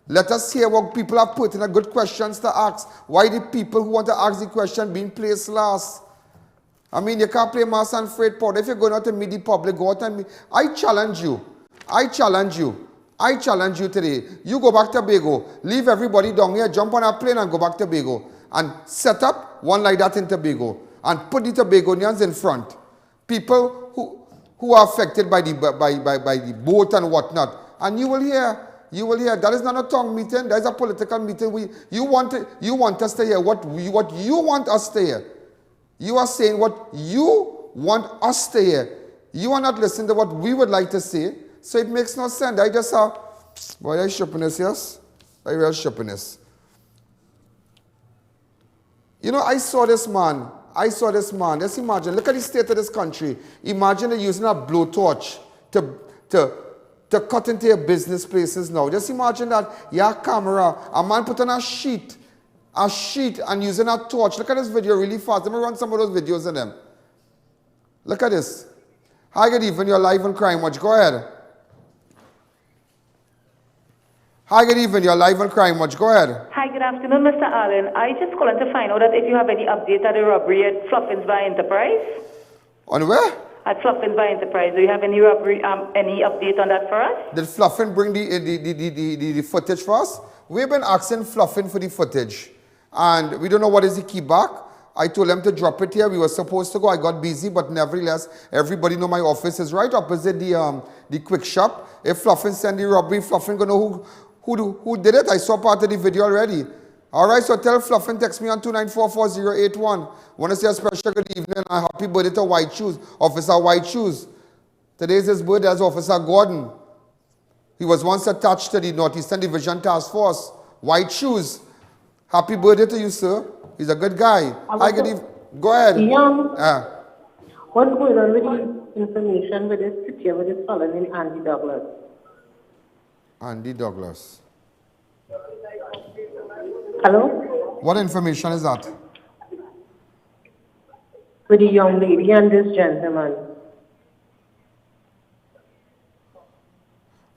Let us hear what people have put in, good questions to ask. Why the people who want to ask the question being placed last? I mean, you can't play Mass and Freeport. If you're going out to meet the public, go out and meet. I challenge you. I challenge you. I challenge you today. You go back to Tobago. Leave everybody down here. Jump on a plane and go back to Tobago. And set up one like that in Tobago. And put the Tobagonians in front. People who are affected by the boat and whatnot. And you will hear You will hear. That is not a tongue meeting. That is a political meeting. You want us to hear what you want us to hear. You are saying what you want us to hear. You are not listening to what we would like to say. So it makes no sense. I just saw, boy, I sharpness, yes? I real sharpness. You know, I saw this man. Just imagine, look at the state of this country. Imagine they're using a blowtorch to cut into your business places now. Just imagine that your camera, a man put on a sheet and using a torch. Look at this video really fast. Let me run some of those videos of them. Look at this. Hi, good evening. You're live on Crime Watch. Go ahead. Hi, good evening. You're live on Crime Watch. Go ahead. Hi, good afternoon, Mr. Allen. I just calling to find out that if you have any update at the robbery at Fluffins by Enterprise. On where? At Fluffins by Enterprise. Do you have any robbery, any update on that for us? Did Fluffin bring the footage for us? We've been asking Fluffin for the footage. And we don't know what is the key back. I told them to drop it here. We were supposed to go. I got busy, but nevertheless, everybody know my office is right opposite the quick shop. If Fluffin send the robbery, Fluffin gonna know who did it. I saw part of the video already. All right, so tell Fluffin, text me on 2944081. Want to say a special good evening and happy birthday to White Shoes, Officer White Shoes. Today is his birthday as Officer Gordon. He was once attached to the Northeastern Division Task Force. White Shoes. Happy birthday to you, sir. He's a good guy. Hi, good evening. Go ahead. What's going on with the information with this picture with this fellow named Andy Douglas? Andy Douglas. Hello? What information is that? With the young lady and this gentleman.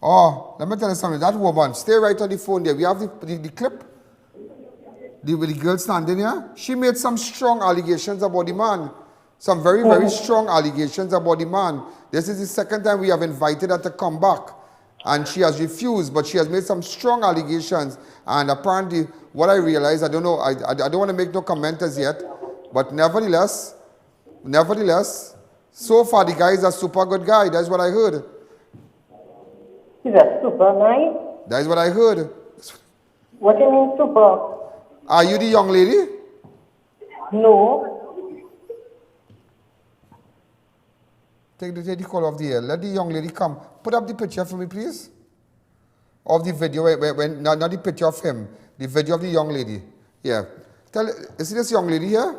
Oh, let me tell you something. That woman, stay right on the phone there. We have the clip. With the girl standing here. She made some strong allegations about the man. Some very, very strong allegations about the man. This is the second time we have invited her to come back. And she has refused, but she has made some strong allegations. And apparently, what I realized, I don't know, I don't want to make no comment as yet, but nevertheless, so far the guy is a super good guy. That's what I heard. He's a super guy? That's what I heard. What do you mean super? Are you the young lady? No. Take the call off the air. Let the young lady come. Put up the picture for me, please. Of the video, not the picture of him. The video of the young lady. Yeah. Is this young lady here?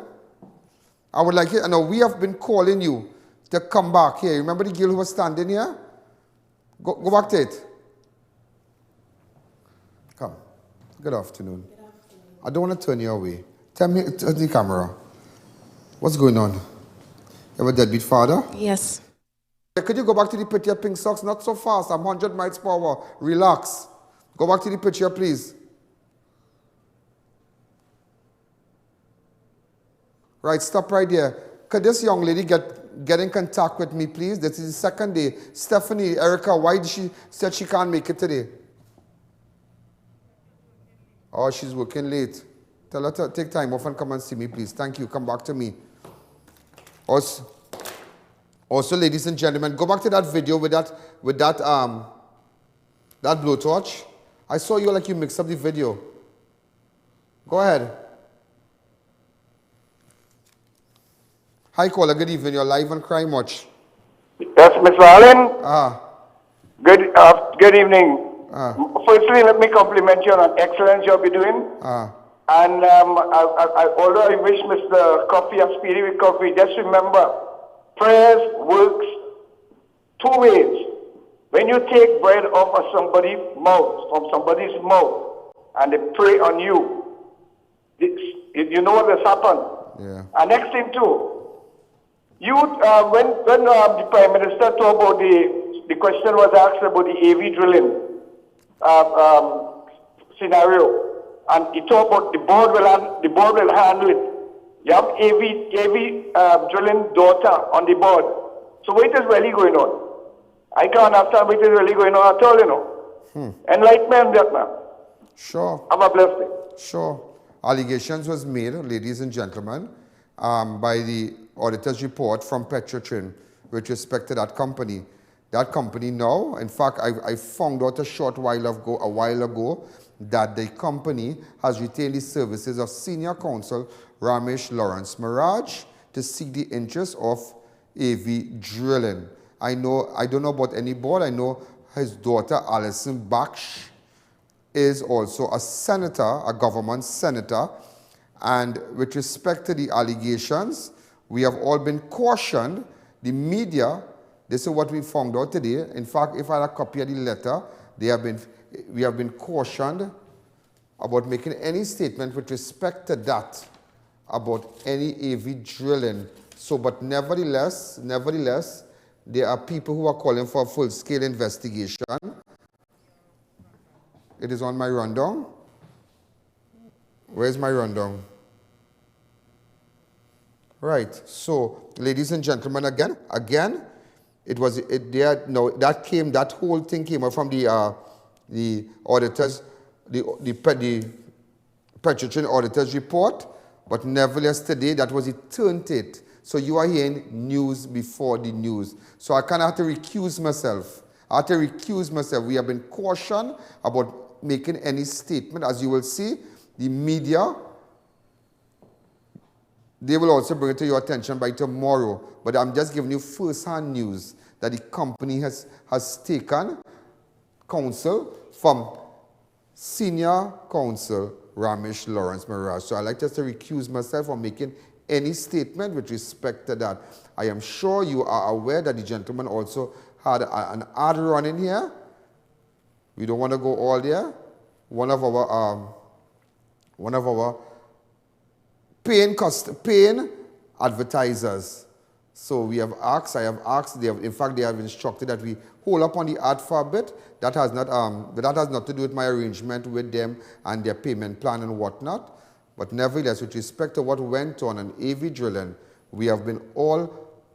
I would like it. I know we have been calling you to come back here. Remember the girl who was standing here? Go back to it. Come. Good afternoon. I don't want to turn you away. Tell me, turn the camera. What's going on? You have a deadbeat father? Yes. Could you go back to the picture, pink socks? Not so fast. I'm 100 miles per hour. Relax. Go back to the picture, please. Right, stop right there. Could this young lady get in contact with me, please? This is the second day. Stephanie, Erica, why did she said she can't make it today? Oh, she's working late. Tell her to take time off and come and see me, please. Thank you. Come back to me. Also, ladies and gentlemen, go back to that video with that blowtorch. I saw you like you mixed up the video. Go ahead. Hi, caller. Good evening. You're live on Crime Watch. Yes, Mr. Allen. Good evening. Firstly, let me compliment you on an excellent job you're doing. And although I wish Mr. Coffee a speedy recovery, just remember, prayers works two ways. When you take bread off of somebody's mouth, and they pray on you, you know what has happened. Yeah. And next thing too, when the Prime Minister talked about the question was asked about the AV drilling scenario, and he talked about the board will handle it. You have AV drilling daughter on the board. So what is really going on? I can't understand what is really going on at all, you know. Enlighten me on that, man. Sure. Have a blessed day. Sure. Allegations was made, ladies and gentlemen, by the auditor's report from Petrotrin with respect to that company. that company now. In fact, I found out a while ago, that the company has retained the services of Senior Counsel Ramesh Lawrence Mirage to seek the interest of AV Drilling. I don't know about any board. I know his daughter Alison Baksh is also a senator, a government senator. And with respect to the allegations, we have all been cautioned. The media, this is what we found out today. In fact, if I had a copy of the letter, we have been cautioned about making any statement with respect to that, about any AV drilling. So, but nevertheless, there are people who are calling for a full-scale investigation. It is on my rundown. Where's my rundown? Right. So, ladies and gentlemen, again, that whole thing came up from the auditors, the Petrotrin auditors report. But nevertheless, today that was it turned it. So you are hearing news before the news. So I kind of have to recuse myself. We have been cautioned about making any statement. As you will see, the media, they will also bring it to your attention by tomorrow. But I'm just giving you first-hand news that the company has taken counsel from Senior Counsel Ramesh Lawrence Mirage. So I'd like just to recuse myself from making any statement with respect to that. I am sure you are aware that the gentleman also had an ad running here. We don't want to go all there. One of our paying advertisers. So I have asked, in fact they have instructed that we hold up on the ad for a bit. That has not to do with my arrangement with them and their payment plan and whatnot. But nevertheless, with respect to what went on in AV drilling, we have been all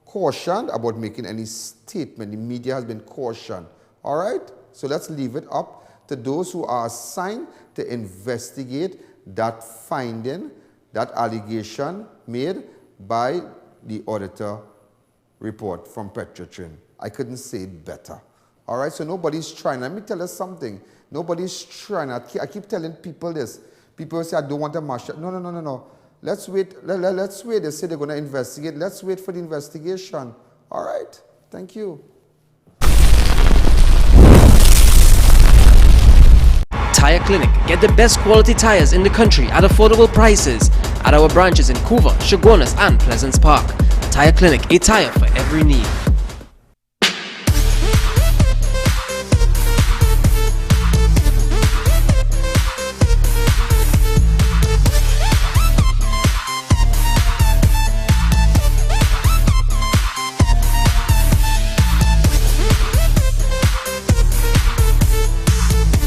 cautioned about making any statement. The media has been cautioned. All right? So let's leave it up to those who are assigned to investigate that finding, that allegation made by the auditor report from Petrotrin. I couldn't say it better. All right? So nobody's trying. Let me tell you something. Nobody's trying. I keep telling people this. People say, I don't want a mash up. No. Let's wait. Let's wait. They say they're going to investigate. Let's wait for the investigation. All right. Thank you. Tire Clinic. Get the best quality tires in the country at affordable prices at our branches in Couva, Chaguanas and Pleasance Park. Tire Clinic, a tire for every need.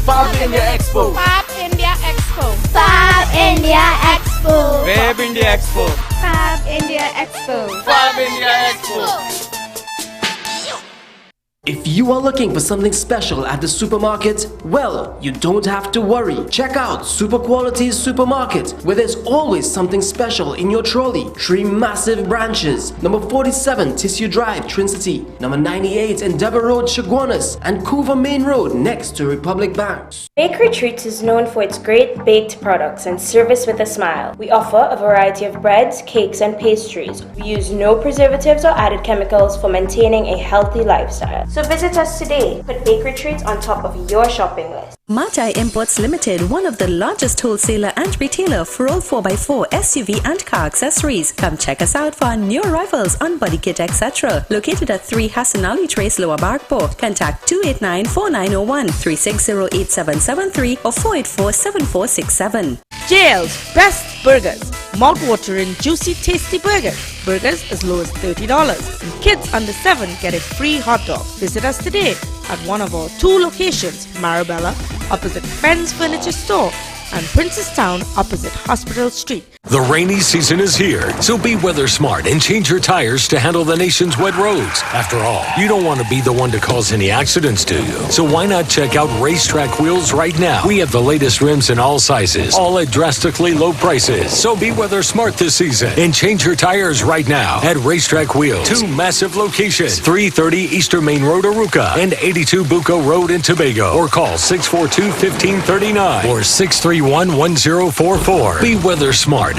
Fab India Expo. Fab India Expo. Fab India Expo. Fab India Expo. Fab India Expo. Fab India Expo. If you are looking for something special at the supermarket, well, you don't have to worry. Check out Super Quality's Supermarket, where there's always something special in your trolley. 3 massive branches: number 47 Tissue Drive, Trinity, number 98 Endeavour Road, Chaguanas, and Couva Main Road next to Republic Bank. Bakery Treats is known for its great baked products and service with a smile. We offer a variety of breads, cakes, and pastries. We use no preservatives or added chemicals for maintaining a healthy lifestyle. So visit us today. Put Bakery Treats on top of your shopping list. MAXIE Imports Limited, one of the largest wholesaler and retailer for all 4x4 SUV and car accessories. Come check us out for our new arrivals on body kit, etc. Located at 3 Hassan Ali Trace, Lower Barkport. Contact 289-4901, 360-8773 or 484-7467. JL's Best Burgers. Mouth-watering, juicy, tasty burgers. Burgers as low as $30. And kids under 7 get a free hot dog. Visit us today at one of our 2 locations, Marabella, opposite Fenn's Furniture Store, and Princestown, opposite Hospital Street. The rainy season is here, so be weather smart and change your tires to handle the nation's wet roads. After all, you don't want to be the one to cause any accidents, do you? So why not check out Racetrack Wheels right now? We have the latest rims in all sizes, all at drastically low prices. So be weather smart this season and change your tires right now at Racetrack Wheels. 2 massive locations, 330 Eastern Main Road, Aruca, and 82 Bucco Road in Tobago. Or call 642-1539 or 631-1044. Be weather smart.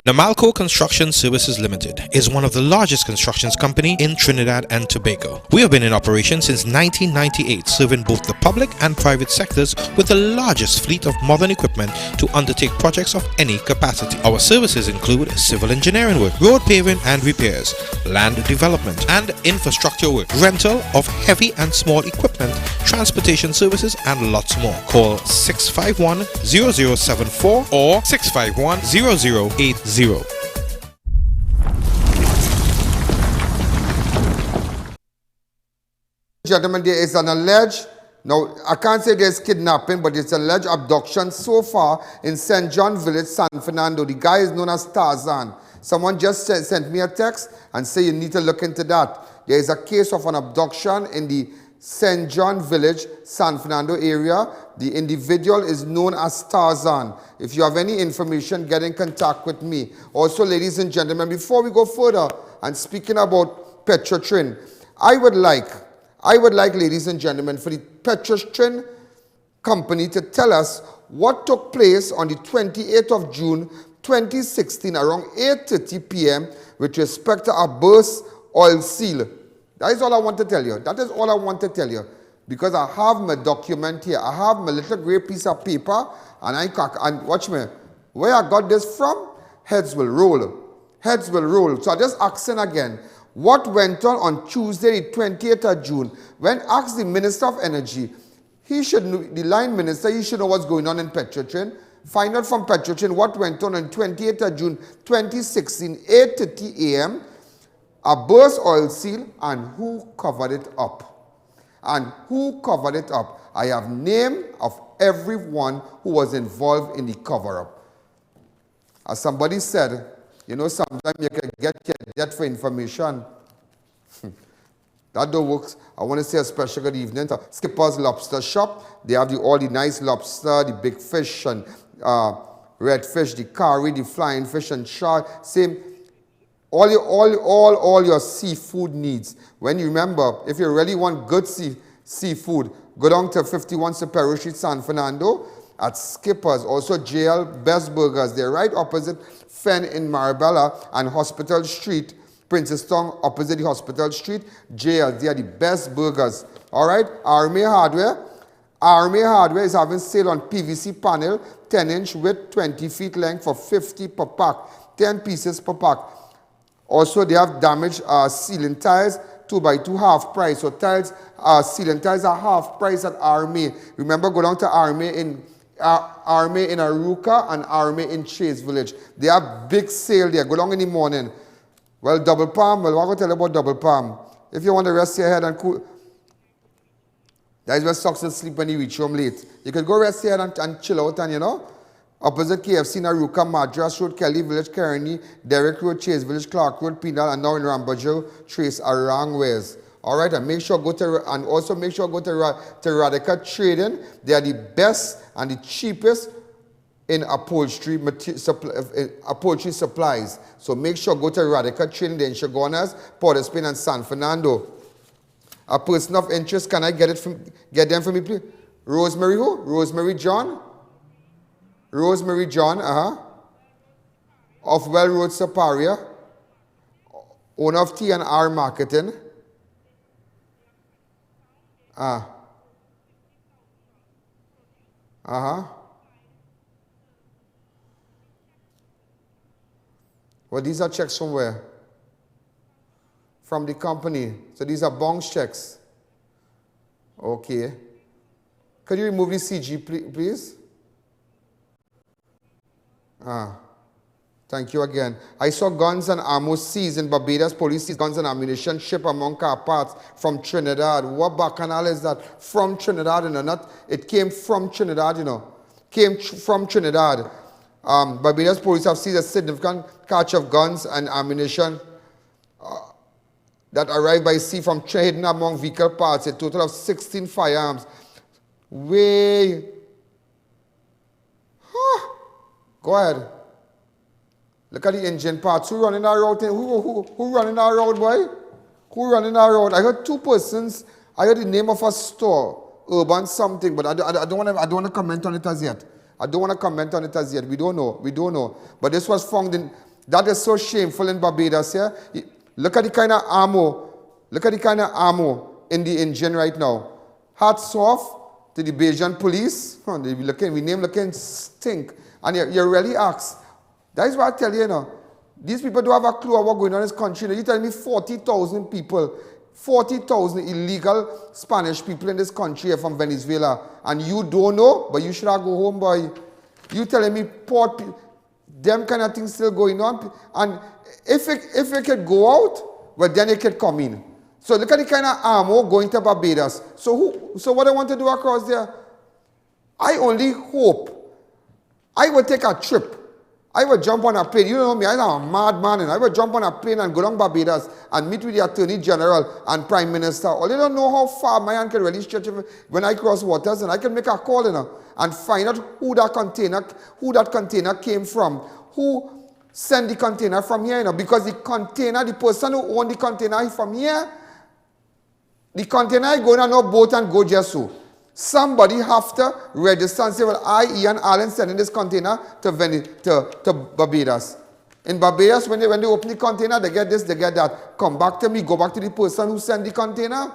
Namalco Construction Services Limited is one of the largest constructions company in Trinidad and Tobago. We have been in operation since 1998, serving both the public and private sectors with the largest fleet of modern equipment to undertake projects of any capacity. Our services include civil engineering work, road paving and repairs, land development and infrastructure work, rental of heavy and small equipment, transportation services and lots more. Call 651-0074 or 651-0080. Gentlemen, there is an alleged, now I can't say there's kidnapping, but it's alleged abduction so far in St. John Village, San Fernando. The guy is known as Tarzan. Someone just sent me a text and say you need to look into that. There is a case of an abduction in the St. John Village, San Fernando area. The individual is known as Tarzan. If you have any information, get in contact with me. Also, ladies and gentlemen, before we go further and speaking about Petrotrin, I would like, ladies and gentlemen, for the Petrotrin company to tell us what took place on the 28th of June 2016 around 8:30 p.m. with respect to a burst oil seal. That is all I want to tell you. That is all I want to tell you. Because I have my document here. I have my little grey piece of paper. And watch me. Where I got this from? Heads will roll. Heads will roll. So I just asking again. What went on Tuesday, the 28th of June? When asked the Minister of Energy, the line minister, he should know what's going on in Petrotrin. Find out from Petrotrin what went on 28th of June 2016, 8:30 a.m. A burst oil seal and who covered it up. And who covered it up? I have name of everyone who was involved in the cover-up. As somebody said, you know, sometimes you can get debt for information. That don't work. I want to say a special good evening to Skipper's Lobster Shop. They have all the nice lobster, the big fish and red fish, the curry, the flying fish and shark. Same. All your seafood needs. When you remember, if you really want good seafood, go down to 51 Superior Street, San Fernando at Skipper's. Also, JL Best Burgers. They're right opposite Fen in Marabella and Hospital Street, Princestown, opposite the Hospital Street. JL, they are the best burgers. All right, Army Hardware. Army Hardware is having sale on PVC panel, 10-inch width, 20 feet length for $50 per pack, 10 pieces per pack. Also, they have damaged ceiling tiles, 2x2 half price. So tiles, ceiling tiles are half price at Army. Remember, go down to Army in Aruca and Army in Chase Village. They have big sale there. Go down in the morning. Well, Double Palm. Well, I'm going to tell you about Double Palm. If you want to rest your head and cool, that is where socks and sleep when you reach home late. You can go rest your head and chill out and, you know, opposite KFC in Aruca, Madras Road, Kelly Village, Kearney, Derrick Road, Chase Village, Clark Road, Penal, and now in Rambajo, Trace around ways. All right, and make sure go to Radica Trading. They are the best and the cheapest in upholstery supplies. So make sure go to Radica Trading, then Chagonas, Port of Spain, and San Fernando. A person of interest, can I get them for me, please? Rosemary who? Rosemary John? Rosemary John, of Well Road, Superior, owner of T&R Marketing. Well, these are checks from where? From the company. So these are bounce checks. Okay. Could you remove the CG, please? Thank you again. I saw guns and ammo seized in Barbados. Police seized guns and ammunition shipped among car parts from Trinidad. What bacchanal is that? From Trinidad, you know, not, it came from Trinidad, you know. From Trinidad. Barbados police have seized a significant catch of guns and ammunition that arrived by sea from hidden among vehicle parts. A total of 16 firearms. Go ahead. Look at the engine parts. Who running that road? Who running that road, boy? Who running that road? I heard two persons. I heard the name of a store, Urban something, but I don't want to comment on it as yet. I don't want to comment on it as yet. We don't know. But this was found in. That is so shameful in Barbados. Yeah. Look at the kind of ammo. Look at the kind of ammo in the engine right now. Hats off to the Bajan police. We name looking stink. And you really ask. That is what I tell you, you know. These people don't have a clue of what's going on in this country. You know, you tell me 40,000 people, 40,000 illegal Spanish people in this country are from Venezuela. And you don't know, but you should have go home, boy. You telling me them kind of things still going on. And if it could go out, well, then it could come in. So look at the kind of ammo going to Barbados. So what I want to do across there, I only hope I would take a trip. I would jump on a plane. You know me, I'm a madman. And I would jump on a plane and go down Barbados and meet with the Attorney General and Prime Minister. Or they don't know how far my hand can really stretch when I cross waters. And I can make a call, you know, and find out who that container came from. Who sent the container from here, you know. Because the person who owned the container is from here. The container is going on no boat and go just so. Somebody have to register and say, well, I, Ian Allen, sending this container to Barbados. In Barbados, when they open the container, they get this, they get that. Come back to me, go back to the person who sent the container.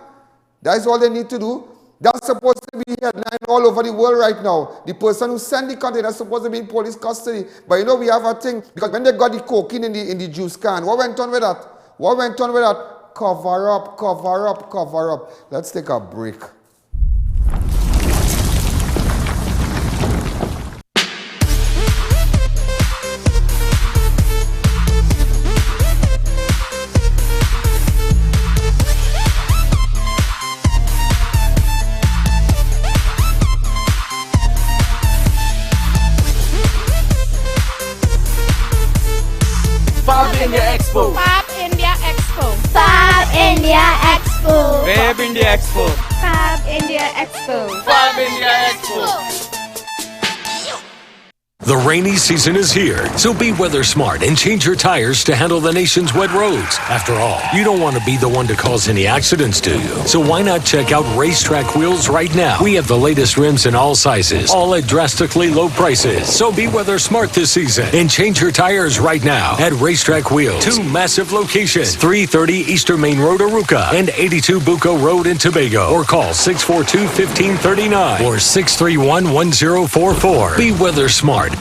That is all they need to do. That's supposed to be headline all over the world right now. The person who sent the container is supposed to be in police custody. But you know, we have a thing, because when they got the cocaine in the juice can, what went on with that? Cover up. Let's take a break. Fab India Expo. Fab India Expo. Fab India Expo. Fab India Expo. Fab India Expo. Fab India Expo. The rainy season is here, so be weather smart and change your tires to handle the nation's wet roads. After all, you don't want to be the one to cause any accidents, do you? So why not check out Racetrack Wheels right now? We have the latest rims in all sizes, all at drastically low prices. So be weather smart this season and change your tires right now at Racetrack Wheels. 2 massive locations, 330 Eastern Main Road, Aruca, and 82 Bucco Road in Tobago. Or call 642-1539 or 631-1044. Be weather smart.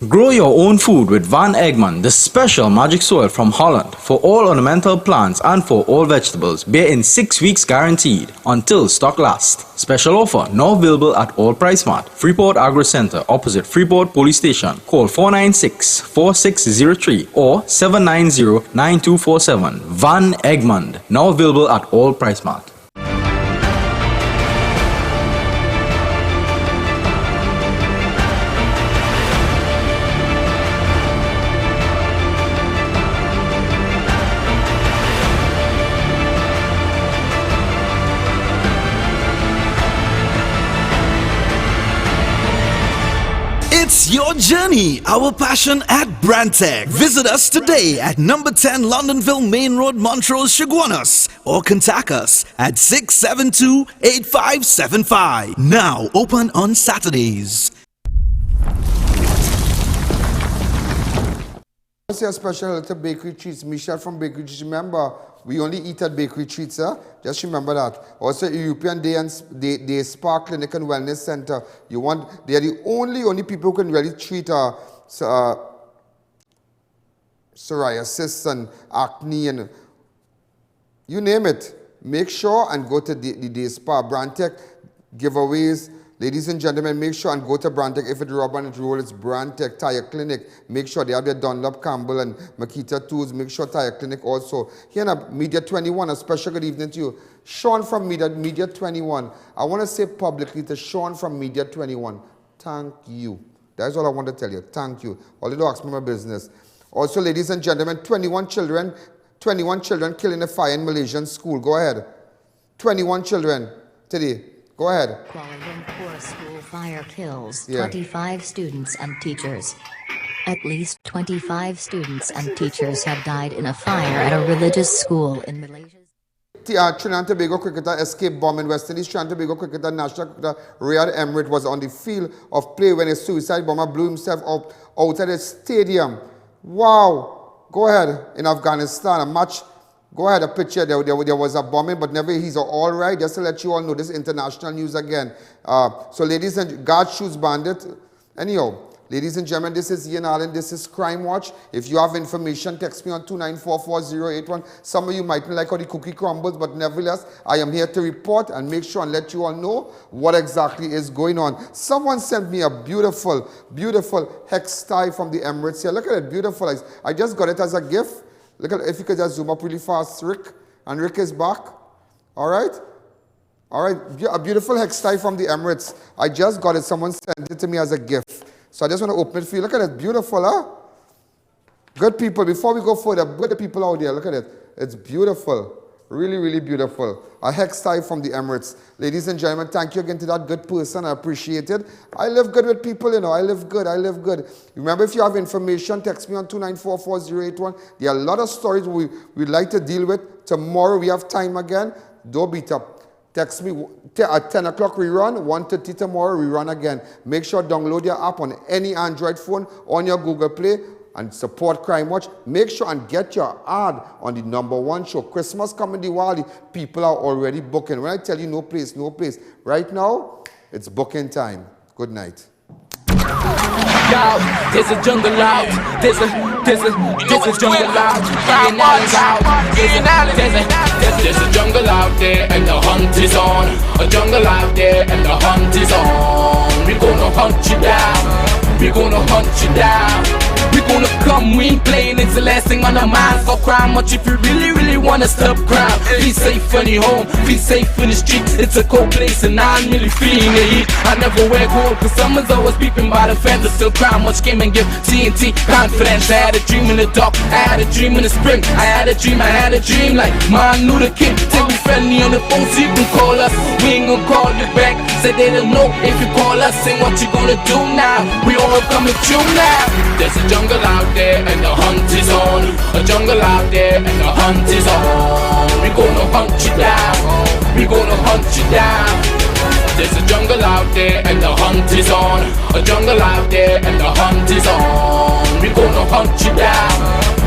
Grow your own food with Van Egmond, the special magic soil from Holland for all ornamental plants and for all vegetables. Bear in 6 weeks guaranteed until stock lasts. Special offer now available at all Price Mart, Freeport Agro Center opposite Freeport Police Station. Call 496-4603 or 790-9247. Van Egmond now available at all Price Mart. It's your journey, our passion at Brandtech. Visit us today at number 10 Londonville Main Road, Montrose, Chaguanas, or contact us at 672-8575. Now open on Saturdays. I say a special little bakery treats. Michelle from Bakery Treats. Remember, we only eat at Bakery Treats, huh? Just remember that. Also, European Day Spa Clinic and Wellness Center. They are the only people who can really treat psoriasis and acne and you name it. Make sure and go to the Day Spa. Brandtech giveaways, Ladies and gentlemen, make sure and go to Brantech. If it's rubber and it's roll, it's Brantech Tire Clinic. Make sure they have their Dunlop, Campbell, and Makita tools. Make sure Tire Clinic also. Here in Media 21, a special good evening to you. Sean from Media 21. I want to say publicly to Sean from Media 21, thank you. That's all I want to tell you. Thank you. Although ask me my business. Also, ladies and gentlemen, 21 children killed in a fire in Malaysian school. Go ahead. 21 children today. Go ahead. Kuala Lumpur school fire kills 25 students and teachers. At least 25 students and teachers have died in a fire at a religious school in Malaysia. Trinidad and Tobago cricketer escaped bomb in West Indies. Trinidad and Tobago cricketer, national cricketer Riyad Emirates was on the field of play when a suicide bomber blew himself up outside a stadium. Wow. Go ahead. In Afghanistan, a match. Go ahead, a picture. There was a bombing, but never. He's all right. Just to let you all know, this is international news again. So, ladies and God shoots bandit. Anyhow, ladies and gentlemen, this is Ian Allen. This is Crime Watch. If you have information, text me on 2944081. Some of you might not like how the cookie crumbles, but nevertheless, I am here to report and make sure and let you all know what exactly is going on. Someone sent me a beautiful, beautiful hex tie from the Emirates here. Look at it, beautiful. I just got it as a gift. Look at, if you could just zoom up really fast, Rick. And Rick is back. All right? All right. A beautiful hex tie from the Emirates. I just got it. Someone sent it to me as a gift. So I just want to open it for you. Look at it. Beautiful, huh? Good people. Before we go further, good people out there. Look at it. It's beautiful. Really, really beautiful. A hex tie from the Emirates. Ladies and gentlemen, thank you again to that good person. I appreciate it. I live good with people, you know. I live good. I live good. Remember, if you have information, text me on 2944081. There are a lot of stories we'd like to deal with. Tomorrow we have time again. Don't beat up. Text me at 10 o'clock rerun, 1:30 tomorrow rerun again. Make sure download your app on any Android phone, on your Google Play, and support Crime Watch. Make sure and get your ad on the #1 show. Christmas coming, Diwali, people are already booking. When I tell you no place, no place. Right now, it's booking time. Good night. Yo, there's a jungle out. There's a jungle out. There's a jungle out there and the hunt is on. A jungle out there and the hunt is on. We gonna hunt you down. We gonna hunt you down. We gonna come, we ain't playing, it's the last thing on our minds. For Crime Watch if you really, really wanna stop crime. Be safe in your home, be safe in the streets. It's a cold place and I'm really feeling the heat. I never wear gold cause someone's always peeping by the fence. Still Crime Watch came and give TNT confidence. I had a dream in the dark, I had a dream in the spring. I had a dream like Martin Luther King. Take me friendly on the phone so you can call us. We ain't gonna call you back, say they don't know if you call us. Sing what you gonna do now, we all coming through now. There's a jungle out there and the hunt is on. A jungle out there and the hunt is on. We gonna hunt you down. We gonna hunt you down. There's a jungle out there and the hunt is on. A jungle out there and the hunt is on. We gonna hunt you down.